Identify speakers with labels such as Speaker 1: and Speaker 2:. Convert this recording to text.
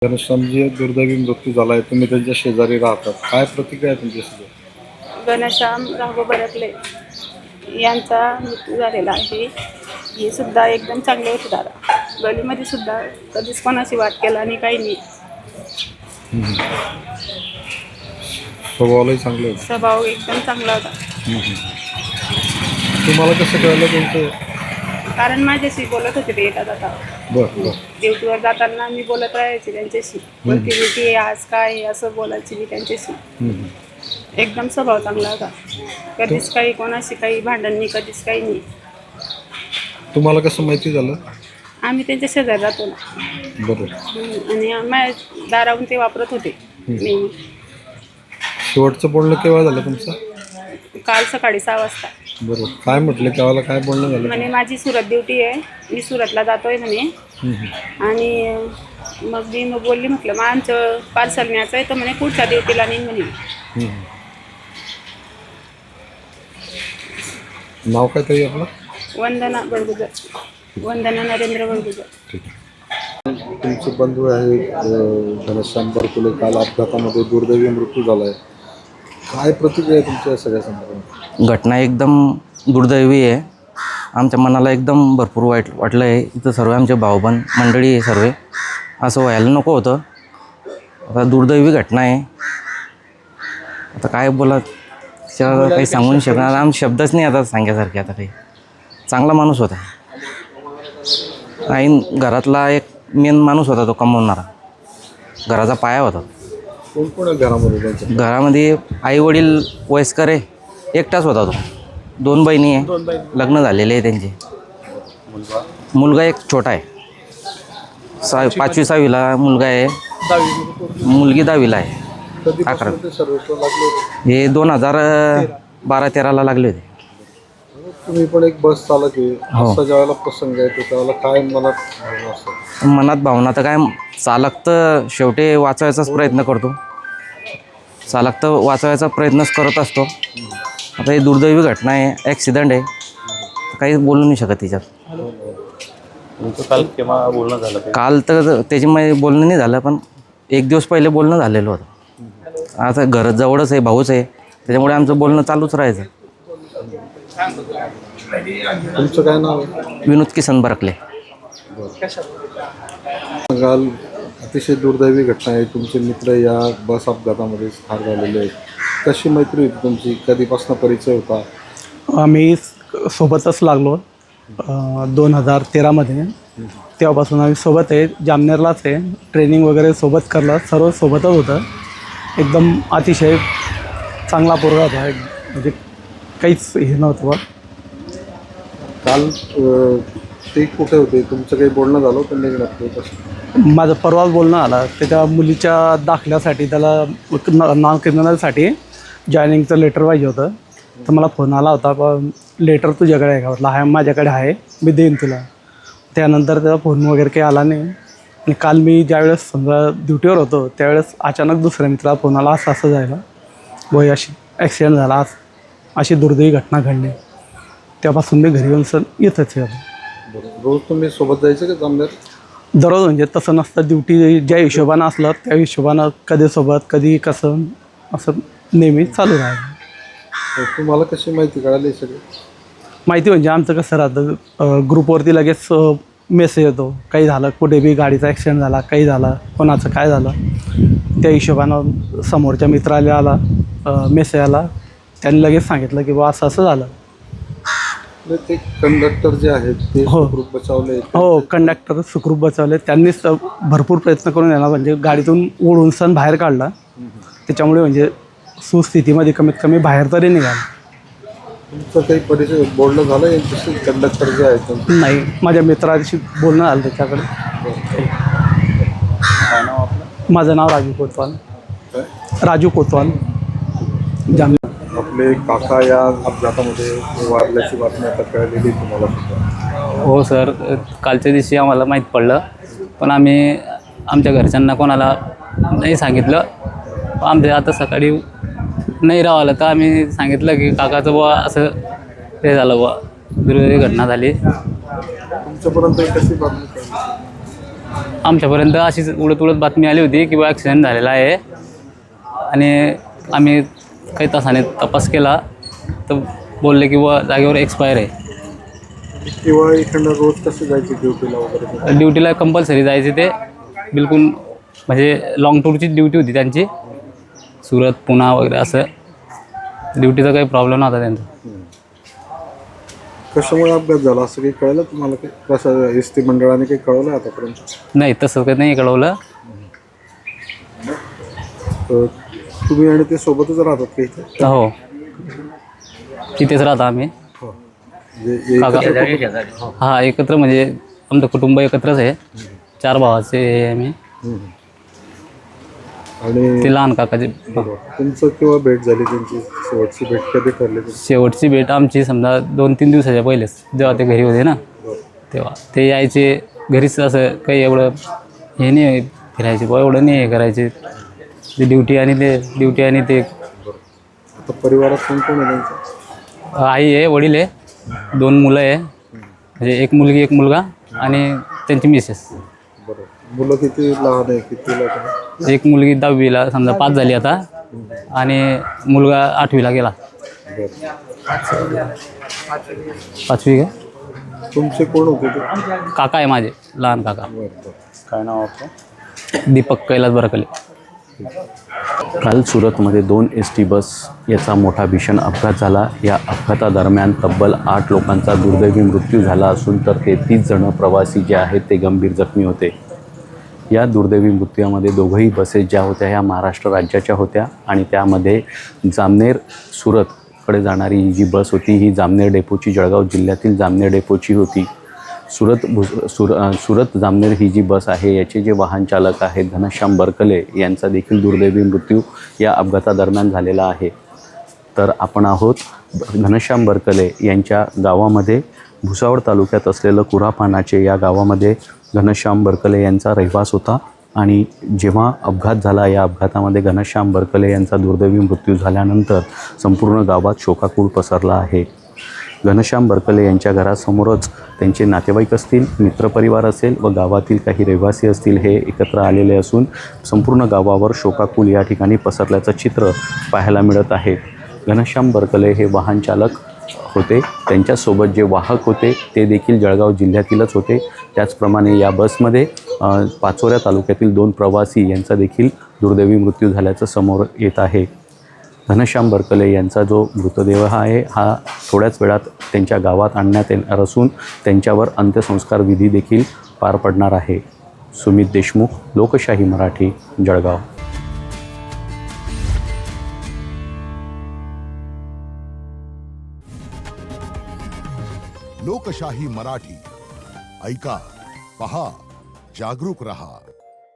Speaker 1: घनश्यामजी दुर्दैवी मृत्यू झाला आहे. तुम्ही त्यांच्या शेजारी राहतात. काय प्रतिक्रिया आहे तुमच्यासोबत?
Speaker 2: घनश्याम राघव बरकले यांचा मृत्यू झालेला आहे. हे सुद्धा एकदम चांगले होते दादा. गलीमध्ये सुद्धा कधीच कोणाची वाट केला आणि काही नाही.
Speaker 1: स्वभावालाही चांगले होते.
Speaker 2: स्वभाव एकदम चांगला होता.
Speaker 1: तुम्हाला कसं कळलं तुमचं?
Speaker 2: कारण माझ्याशी बोलत होते ते येता जाता.
Speaker 1: बरं.
Speaker 2: ड्युटीवर जाताना मी बोलत राहायचे त्यांच्याशी. बोलती ड्युटी आज काय आहे असं बोलायची मी त्यांच्याशी. एकदम स्वभाव चांगला होता. कधीच काही कोणाशी काही भांडण नाही, कधीच काही नाही.
Speaker 1: तुम्हाला कसं माहिती झालं?
Speaker 2: आम्ही त्यांच्या शेजारी राहतो ना.
Speaker 1: बरोबर.
Speaker 2: आणि माझ्या दाराहून ते वापरत होते नेहमी.
Speaker 1: शेवटचं बोलणं केव्हा झालं तुमचं?
Speaker 2: काल सकाळी 6 वाजता.
Speaker 1: बरोबर. काय म्हटलं केव्हा, काय बोलणं झालं?
Speaker 2: म्हणे माझी सुरत ड्युटी आहे, मी सुरतला जातोय म्हणे. आणि मग मी बोलली, म्हटलं मग आमचं पार्सल न्यायचं आहे तर म्हणे पुढच्या ड्युटीला नेईन म्हणे.
Speaker 1: नाव काय तरी आपलं?
Speaker 2: वंदना बडगुजर. वंदना नरेंद्र बडगुजर.
Speaker 1: ठीक आहे. तुमचे बंधू आहे घनश्याम बरकुले, काल अपघातामध्ये दुर्दैवी मृत्यू झाला आहे. काय प्रतिक्रिया आहे तुमच्या सगळ्या संदर्भात?
Speaker 3: घटना एकदम दुर्दैवी आहे. आमच्या मनाला एकदम भरपूर वाईट वाटलं आहे. इथं सर्व आमचे भाऊबंद मंडळी आहे सर्व. असं व्हायला नको होतं. आता दुर्दैवी घटना आहे. आता काय बोला काही सांगू नाही शकणार. आम शब्दच नाही आता सांगण्यासारखे. आता काही चांगला माणूस होता. आई घरातला एक मेन माणूस होता, तो कमवणारा. घराचा पाया होता.
Speaker 1: कोण कोण आहे घरामध्ये?
Speaker 3: घरामध्ये आई वडील वयस्कर आहे, एकटाच होता तो. 2 बहिणी आहे, लग्न झालेले आहे त्यांचे. मुलगा एक छोटा आहे, 5वी 6वीला मुलगा आहे. मुलगी 10वीला आहे. 11. हे 2012-13ला लागले होते.
Speaker 1: तुम्ही पण एक बस चालक आहे. असा ज्यावेळेला प्रसंग येतो त्यावेळेला काय
Speaker 3: मनात भावना तर काय, चालक तर शेवटी वाचवायचाच प्रयत्न करतो. चालक तर वाचवायचा प्रयत्नच करत असतो. आता ही दुर्दैवी घटना आहे, ॲक्सिडेंट आहे, काही बोलू नाही शकत तिच्यात.
Speaker 1: काल केव्हा बोलणं झालं?
Speaker 3: काल तर त्याच्यामुळे बोलणं नाही झालं, पण 1 दिवस पहिले बोलणं झालेलं होतं. आता घर जवळच आहे, भाऊच आहे, त्याच्यामुळे आमचं बोलणं चालूच राहायचं.
Speaker 1: तुमचं काय नाव आहे?
Speaker 3: विनोद किसन बरकले.
Speaker 1: काल अतिशय दुर्दैवी घटना आहे. तुमचे मित्र या बस अपघातामध्ये ठार झालेले आहेत. कशी मैत्री होती तुमची? कधीपासून परिचय होता?
Speaker 4: आम्ही सोबतच लागलो 2013मध्ये. तेव्हापासून आम्ही सोबत आहे. जामनेरलाच आहे. ट्रेनिंग वगैरे सोबत करलं, सर्व सोबतच होतं. एकदम अतिशय चांगला पोरगा होता. म्हणजे काहीच हे नव्हतं बा.
Speaker 1: काल ते कुठे होते? तुमचं काही बोलणं झालं होतं निघण्यात?
Speaker 4: माझं परवाच बोलणं आलं. त्याच्या मुलीच्या दाखल्यासाठी, त्याला नाव क्रिमिनलसाठी जॉईनिंगचं लेटर पाहिजे होतं. तर मला फोन आला होता, पण लेटर तुझ्याकडे आहे का? म्हटलं आहे, माझ्याकडे आहे, मी देईन तुला. त्यानंतर त्याचा फोन वगैरे काही आला नाही. आणि काल मी ज्यावेळेस समजा ड्युटीवर होतो त्यावेळेस अचानक दुसऱ्या मित्राला फोन आला, असं जायला वय अशी ॲक्सिडेंट झाला, आज अशी दुर्दैवी घटना घडली. त्यापासून मी घरी येऊन येतच आहे.
Speaker 1: रोज तुम्ही सोबत जायचं का जामनेर?
Speaker 4: दररोज म्हणजे तसं नसतं. ड्युटी ज्या हिशोबानं असलं त्या हिशोबानं कधी सोबत, कधी कसं, असं नेहमी चालू राहायचं.
Speaker 1: तुम्हाला कशी माहिती कळाली सगळी?
Speaker 4: माहिती म्हणजे आमचं कसं राहतं, ग्रुपवरती लगेच मेसेज येतो. काही झालं, कुठे बी गाडीचा ॲक्सिडेंट झाला, काही झालं, कोणाचं काय झालं, त्या हिशोबानं समोरच्या मित्राला आला मेसेज आला. त्यांनी लगेच सांगितलं की बा असं असं झालं.
Speaker 1: ते कंडक्टर जे आहेत ते सुखरूप बचावले?
Speaker 4: हो, कंडक्टर सुखरूप बचावले. त्यांनीच भरपूर प्रयत्न करून याला म्हणजे गाडीतून ओढून सण बाहेर काढला. त्याच्यामुळे म्हणजे सुस्थितीमध्ये कमीत कमी बाहेर तरी निघाला.
Speaker 1: तुमचं काही परिचय बोलणं झालं यांच्याशी? कंडक्टर जे आहेत
Speaker 4: नाही, माझ्या मित्राशी बोलणं झालं त्याच्याकडे.
Speaker 1: काय नाव आपलं?
Speaker 4: माझं नाव राजू कोतवाल. राजू कोतवाल, जामनेर.
Speaker 1: आपले काका या अपघातामध्ये वारल्याची बातमी आता कळलेली तुम्हाला सुद्धा?
Speaker 5: हो सर, कालच्या दिवशी आम्हाला माहीत पडलं, पण आम्ही आमच्या घरच्यांना कोणाला नाही सांगितलं. आमच्या आता सकाळी नाही राहिलं तर आम्ही सांगितलं की काकाचं बुवा असं हे झालं, बुवा दुर्दैवी घटना झाली.
Speaker 1: तुमच्यापर्यंत कशी बातमी कळली?
Speaker 5: आमच्यापर्यंत अशीच उडत उडत बातमी आली होती की ॲक्सिडेंट झालेला आहे आणि आम्ही काही तासाने तपास केला तर बोलले की जागेवर एक्सपायर आहे.
Speaker 1: किंवा इकडनं रोज कसं जायचं ड्युटीला वगैरे?
Speaker 5: ड्युटीला कंपल्सरी जायचे ते, बिलकुल म्हणजे लॉंग टूरची ड्युटी होती त्यांची, सुरत पुणा वगैरे असं. ड्युटीचा काही प्रॉब्लेम नव्हता त्यांचा.
Speaker 1: कशामुळे अपघात झाला असं काही कळलं तुम्हाला? काही कसं एस टी मंडळाने काही कळवलं आतापर्यंत?
Speaker 5: नाही, तसं काही नाही कळवलं.
Speaker 1: तुम्ही आणि ते सोबतच राहतात का इथे?
Speaker 5: हो, तिथेच राहतो आम्ही.
Speaker 1: म्हणजे
Speaker 5: हा, एकत्र म्हणजे आमचं कुटुंब एकत्रच आहे. 4 भावाचे आहे आम्ही.
Speaker 1: आणि
Speaker 5: ते लहान काकाचे.
Speaker 1: तुमचं केव्हा भेट झाली त्यांची? शेवटची भेट कधी ठरली?
Speaker 5: शेवटची भेट आमची समजा 2-3 दिवसाच्या पहिलेच, जेव्हा ते घरी होते ना तेव्हा ते यायचे घरीच. असं काही एवढं हे नाही फिरायचे बुवा, एवढं नाही हे करायचे. ते ड्युटी आणि ते.
Speaker 1: आता परिवारात कोण कोण आहे त्यांचं?
Speaker 5: आई आहे, वडील आहे, 2 मुलं आहे, म्हणजे 1 मुलगी 1 मुलगा आणि त्यांची मिसेस.
Speaker 1: बरं. मुलं किती लहान आहे? किती लहान?
Speaker 5: एक मुलगी 10वीला समजा पास झाली आता आणि मुलगा 8वीला गेला. 5वी का?
Speaker 1: तुमचे कोण होते ते?
Speaker 5: काका आहे माझे, लहान काका.
Speaker 1: काय नाव आपलं?
Speaker 5: दीपक कैलास बरकले.
Speaker 3: काल सुरतमध्ये 2 ST बस याचा मोठा भीषण अपघात झाला. या अपघातादरम्यान तब्बल 8 लोकांचा दुर्दैवी मृत्यू झाला असून तर 33 जण प्रवासी जे आहेत ते गंभीर जखमी होते. या दुर्दैवी मृत्यूमध्ये दोघंही बसेस ज्या होत्या ह्या महाराष्ट्र राज्याच्या होत्या आणि त्यामध्ये जामनेर सुरतकडे जाणारी ही जी बस होती ही जामनेर डेपोची, जळगाव जिल्ह्यातील जामनेर डेपोची होती. सुरत जामनेर ही जी बस आहे याचे जे वाहन चालक आहेत घनश्याम बरकले यांचा देखील दुर्दैवी मृत्यू या अपघातादरम्यान झालेला आहे. तर आपण आहोत घनश्याम बरकले यांच्या गावामध्ये, भुसावळ तालुक्यात असलेलं कुऱ्हापानाचे या गावामध्ये घनश्याम बरकले यांचा रहिवास होता. आणि जेव्हा अपघात झाला या अपघातामध्ये घनश्याम बरकले यांचा दुर्दैवी मृत्यू झाल्यानंतर संपूर्ण गावात शोकाकूळ पसरला आहे. घनश्याम बरकले यांच्या घरासमोरच त्यांचे नातेवाईक असतील, मित्रपरिवार असेल व गावातील काही रहिवासी असतील हे एकत्र आलेले असून संपूर्ण गावावर शोकाकूळ या ठिकाणी पसरल्याचं चित्र पाहायला मिळत आहे. घनश्याम बरकले हे वाहन चालक होते, त्यांच्यासोबत जे वाहक होते ते देखील जळगाव जिल्ह्यातीलच होते. त्याचप्रमाणे या बसमध्ये पाचोऱ्या तालुक्यातील 2 प्रवासी यांचा देखील दुर्दैवी मृत्यू झाल्याचं समोर येत आहे. घनश्याम बरकले यांचा जो मृतदेह आहे हा थोड्याच वेळात त्यांच्या गावात आणण्यात येणार असून त्यांच्यावर अंत्यसंस्कार विधी देखील पार पडणार आहे. सुमित देशमुख, लोकशाही मराठी, जळगाव.
Speaker 6: लोकशाही मराठी ऐका, पहा, जागरूक रहा.